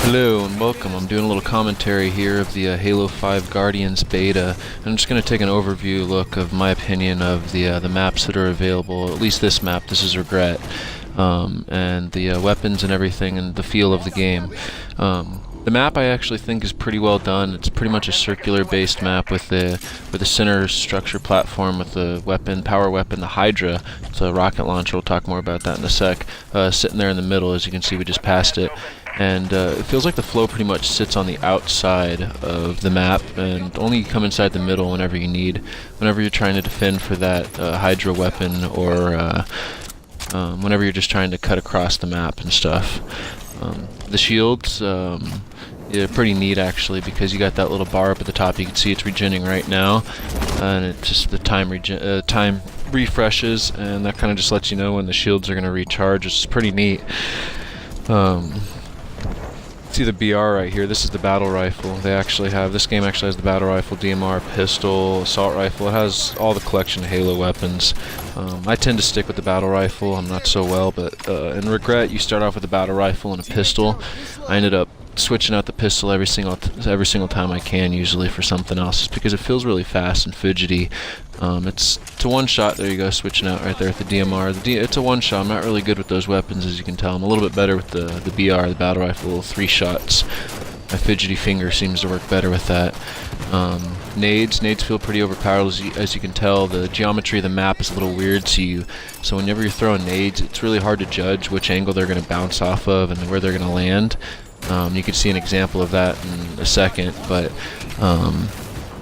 Hello and welcome. I'm doing a little commentary here of the Halo 5 Guardians beta. I'm just going to take an overview look of my opinion of the maps that are available, at least this map. This is Regret, and the weapons and everything and the feel of the game. The map I actually think is pretty well done. It's pretty much a circular-based map with the center structure platform with the power weapon, the Hydra. It's a rocket launcher. We'll talk more about that in a sec. Sitting there in the middle, as you can see, we just passed it. And it feels like the flow pretty much sits on the outside of the map, and only come inside the middle whenever you need. Whenever you're trying to defend for that Hydra weapon, or whenever you're just trying to cut across the map and stuff. The shields, yeah, pretty neat actually, because you got that little bar up at the top. You can see it's regenning right now, and it just the time refreshes, and that kind of just lets you know when the shields are going to recharge. It's pretty neat. See the BR right here. This is the battle rifle. This game actually has the battle rifle, DMR, pistol, assault rifle. It has all the collection of Halo weapons. I tend to stick with the battle rifle. I'm not so well, but in Regret, you start off with a battle rifle and a pistol. I ended up switching out the pistol every single time I can, usually for something else, just because it feels really fast and fidgety. It's a one shot. There you go, switching out right there with the DMR. It's a one shot. I'm not really good with those weapons, as you can tell. I'm a little bit better with the BR, the battle rifle, 3 shots. My fidgety finger seems to work better with that. Nades feel pretty overpowered, as you can tell. The geometry of the map is a little weird, so whenever you're throwing nades, it's really hard to judge which angle they're going to bounce off of and where they're going to land. You can see an example of that in a second, but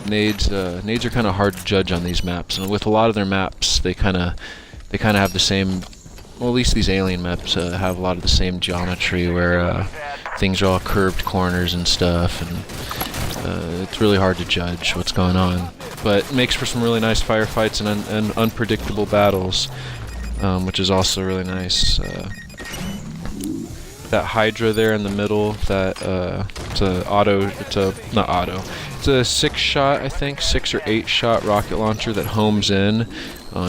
nades are kind of hard to judge on these maps, and with a lot of their maps, they kind of have the same. Well, at least these alien maps have a lot of the same geometry, where things are all curved corners and stuff, and it's really hard to judge what's going on. But it makes for some really nice firefights and unpredictable battles, which is also really nice. That Hydra there in the middle, that it's a 6-shot, I think, 6 or 8-shot rocket launcher that homes in.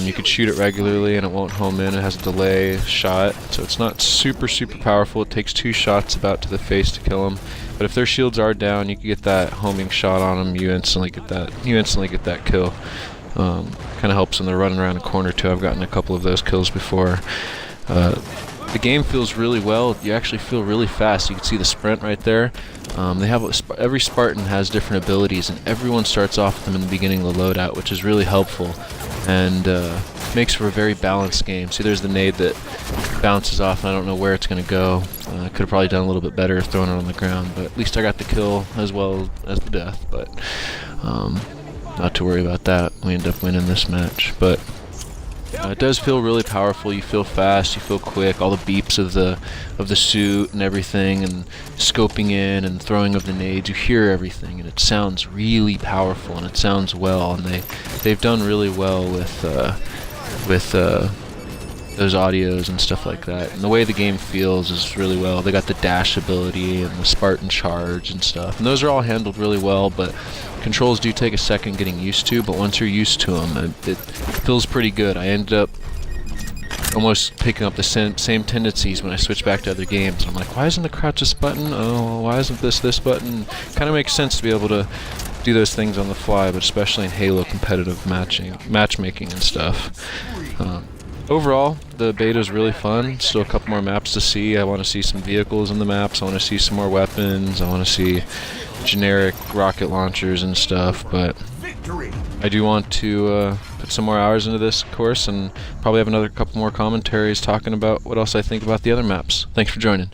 You could shoot it regularly and it won't home in. It has a delay shot, so it's not super powerful. It takes 2 shots about to the face to kill them. But if their shields are down, you can get that homing shot on them. You instantly get that kill. Kind of helps when they're running around a corner too. I've gotten a couple of those kills before. The game feels really well. You actually feel really fast. You can see the sprint right there. Every Spartan has different abilities, and everyone starts off with them in the beginning of the loadout, which is really helpful, and makes for a very balanced game. See, there's the nade that bounces off, and I don't know where it's going to go. I could have probably done a little bit better throwing it on the ground, but at least I got the kill as well as the death. But not to worry about that. We end up winning this match, but. It does feel really powerful. You feel fast, you feel quick. All the beeps of the suit and everything, and scoping in and throwing of the nades. You hear everything, and it sounds really powerful, and it sounds well. And they've done really well with those audios and stuff like that. And the way the game feels is really well. They got the dash ability and the Spartan charge and stuff, and those are all handled really well. But controls do take a second getting used to, but once you're used to them, it feels pretty good. I ended up almost picking up the same tendencies when I switched back to other games. I'm like, why isn't the crouch this button? Oh, why isn't this button? Kind of makes sense to be able to do those things on the fly, but especially in Halo competitive matchmaking and stuff. Overall, the beta is really fun. Still a couple more maps to see. I want to see some vehicles in the maps. I want to see some more weapons. I want to see generic rocket launchers and stuff. But I do want to put some more hours into this course, and probably have another couple more commentaries talking about what else I think about the other maps. Thanks for joining.